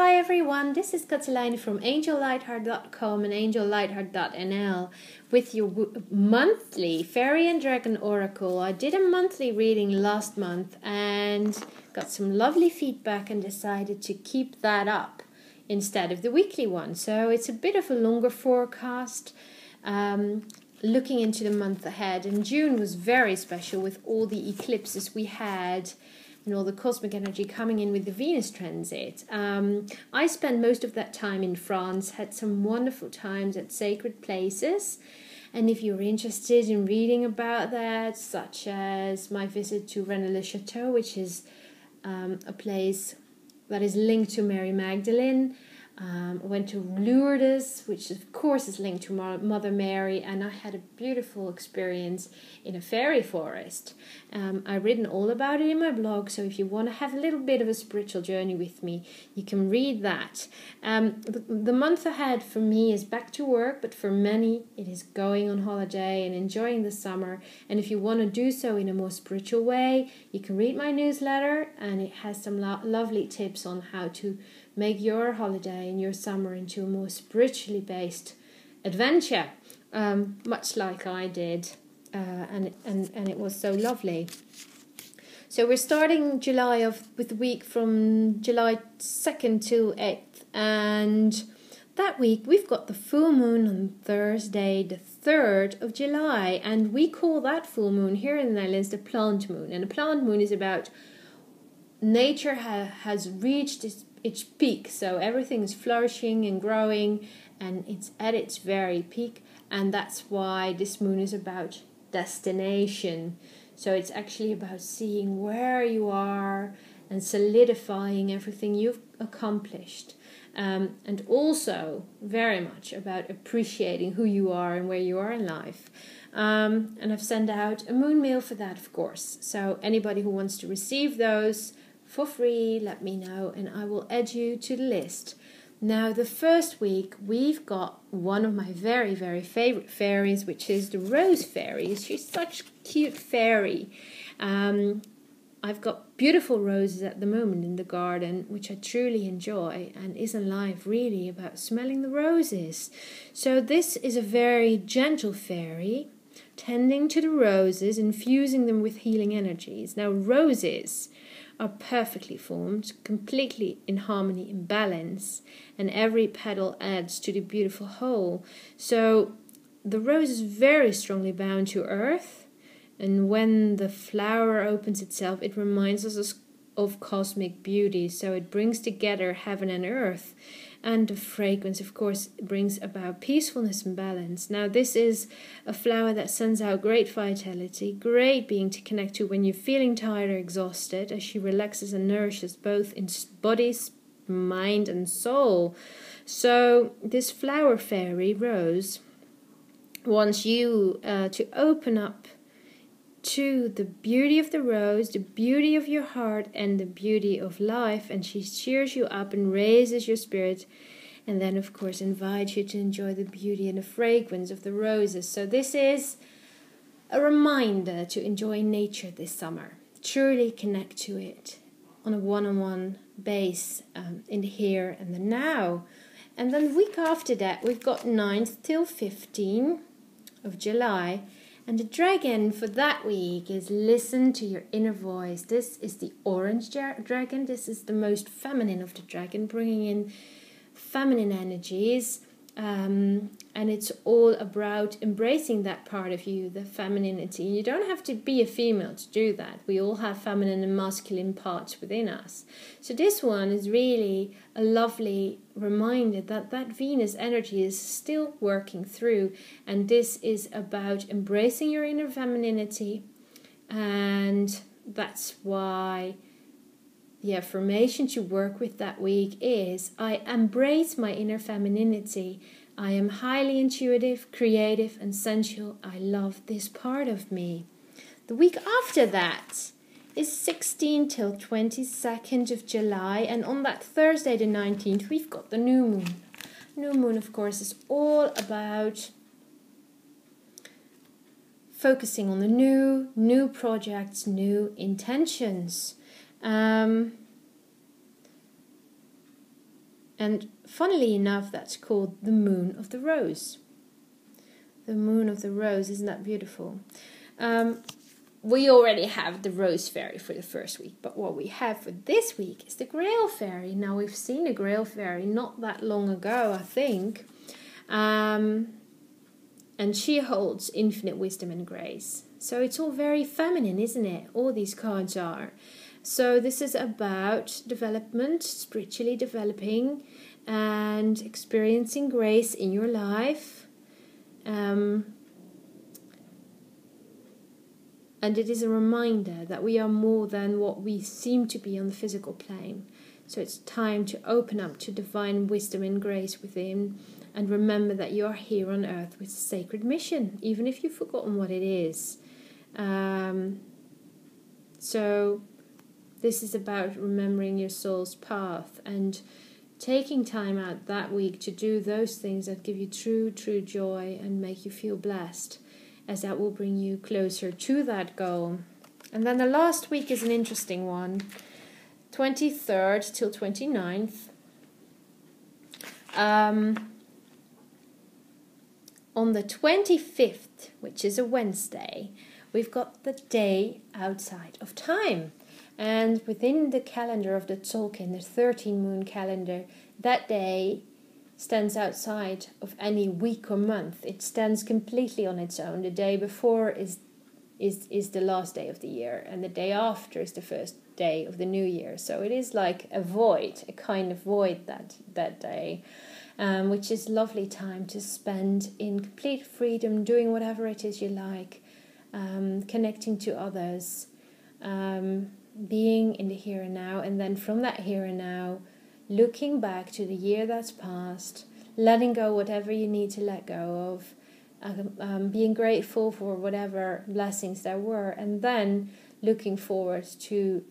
Hi everyone, this is Cathelijne from angellightheart.com and angellightheart.nl with your monthly Fairy and Dragon Oracle. I did a monthly reading last month and got some lovely feedback and decided to keep that up instead of the weekly one. So it's a bit of a longer forecast, looking into the month ahead. And June was very special with all the eclipses we had and all the cosmic energy coming in with the Venus transit. I spent most of that time in France, had some wonderful times at sacred places. And if you're interested in reading about that, such as my visit to Rennes-le-Château, which is a place that is linked to Mary Magdalene. I went to Lourdes, which of course is linked to Mother Mary, and I had a beautiful experience in a fairy forest. I've written all about it in my blog, so if you want to have a little bit of a spiritual journey with me, you can read that. The month ahead for me is back to work, but for many it is going on holiday and enjoying the summer. And if you want to do so in a more spiritual way, you can read my newsletter, and it has some lovely tips on how to make your holiday and your summer into a more spiritually based adventure, much like I did, and it was so lovely. So we're starting July with the week from July 2nd till 8th, and that week we've got the full moon on Thursday the 3rd of July, and we call that full moon here in the Netherlands the plant moon. And the plant moon is about nature has reached its peak, so everything is flourishing and growing, and it's at its very peak, and that's why this moon is about destination. So it's actually about seeing where you are and solidifying everything you've accomplished, and also very much about appreciating who you are and where you are in life. And I've sent out a moon mail for that, of course, so anybody who wants to receive those for free, let me know and I will add you to the list. Now, the first week we've got one of my very, very favorite fairies, which is the Rose Fairy. She's such a cute fairy. I've got beautiful roses at the moment in the garden, which I truly enjoy, and isn't life really about smelling the roses? So this is a very gentle fairy, tending to the roses, infusing them with healing energies. Now, roses are perfectly formed, completely in harmony and balance, and every petal adds to the beautiful whole. So the rose is very strongly bound to earth, and when the flower opens itself, it reminds us of cosmic beauty. So it brings together heaven and earth, and the fragrance, of course, brings about peacefulness and balance. Now, this is a flower that sends out great vitality, great being to connect to when you're feeling tired or exhausted, as she relaxes and nourishes both in body, mind, and soul. So this flower fairy, Rose, wants you to open up to the beauty of the rose, the beauty of your heart, and the beauty of life, and she cheers you up and raises your spirit, and then of course invites you to enjoy the beauty and the fragrance of the roses. So this is a reminder to enjoy nature this summer, truly connect to it on a one-on-one base, in the here and the now. And then the week after that we've got 9th till 15th of July. And the dragon for that week is listen to your inner voice. This is the orange dragon. This is the most feminine of the dragon, bringing in feminine energies. And it's all about embracing that part of you, the femininity. You don't have to be a female to do that. We all have feminine and masculine parts within us. So this one is really a lovely reminder that Venus energy is still working through. And this is about embracing your inner femininity. And that's why the affirmation to work with that week is, I embrace my inner femininity. I am highly intuitive, creative, and sensual. I love this part of me. The week after that is 16th till 22nd of July. And on that Thursday, the 19th, we've got the new moon. New moon, of course, is all about focusing on the new projects, new intentions. And funnily enough, that's called the Moon of the Rose. The Moon of the Rose, isn't that beautiful? We already have the Rose Fairy for the first week, but what we have for this week is the Grail Fairy. Now, we've seen the Grail Fairy not that long ago, I think. And she holds infinite wisdom and grace. So it's all very feminine, isn't it? All these cards are. So this is about development, spiritually developing and experiencing grace in your life. And it is a reminder that we are more than what we seem to be on the physical plane. So it's time to open up to divine wisdom and grace within, and remember that you are here on earth with a sacred mission, even if you've forgotten what it is. So this is about remembering your soul's path and taking time out that week to do those things that give you true joy and make you feel blessed, as that will bring you closer to that goal. And then the last week is an interesting one, 23rd till 29th. On the 25th, which is a Wednesday, we've got the day outside of time. And within the calendar of the Tzolk'in, the 13-moon calendar, that day stands outside of any week or month. It stands completely on its own. The day before is the last day of the year, and the day after is the first day of the new year. So it is like a void, a kind of void that day, which is lovely time to spend in complete freedom, doing whatever it is you like, connecting to others, being in the here and now, and then from that here and now, looking back to the year that's passed, letting go whatever you need to let go of, being grateful for whatever blessings there were, and then looking forward to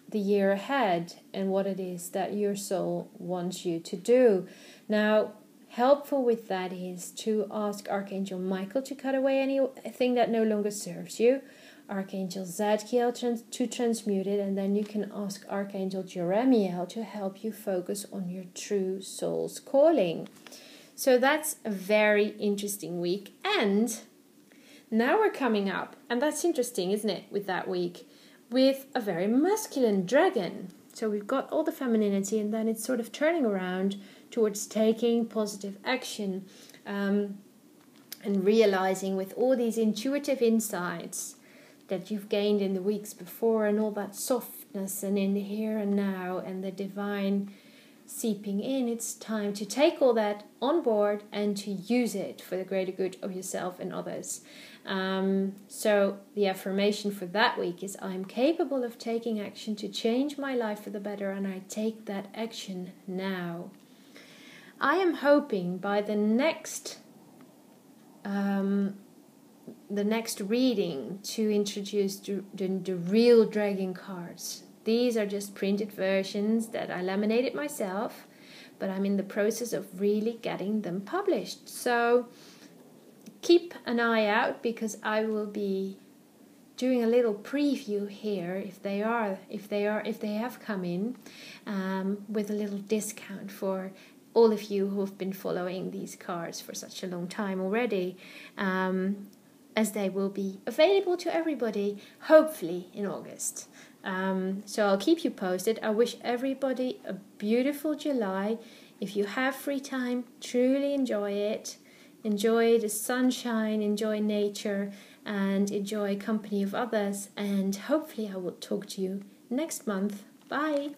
the year ahead and what it is that your soul wants you to do. Now, helpful with that is to ask Archangel Michael to cut away anything that no longer serves you, Archangel Zadkiel to transmute it, and then you can ask Archangel Jeremiel to help you focus on your true soul's calling. So that's a very interesting week. And now we're coming up, and that's interesting, isn't it, with that week, with a very masculine dragon. So we've got all the femininity, and then it's sort of turning around towards taking positive action, and realizing with all these intuitive insights that you've gained in the weeks before, and all that softness and in the here and now and the divine seeping in, it's time to take all that on board and to use it for the greater good of yourself and others. So the affirmation for that week is, I'm capable of taking action to change my life for the better, and I take that action now. I am hoping by the next reading to introduce the real dragon cards. These are just printed versions that I laminated myself, but I'm in the process of really getting them published. So keep an eye out, because I will be doing a little preview here if they have come in, with a little discount for all of you who have been following these cards for such a long time already, as they will be available to everybody, hopefully in August. So I'll keep you posted. I wish everybody a beautiful July. If you have free time, truly enjoy it. Enjoy the sunshine, enjoy nature, and enjoy company of others. And hopefully I will talk to you next month. Bye.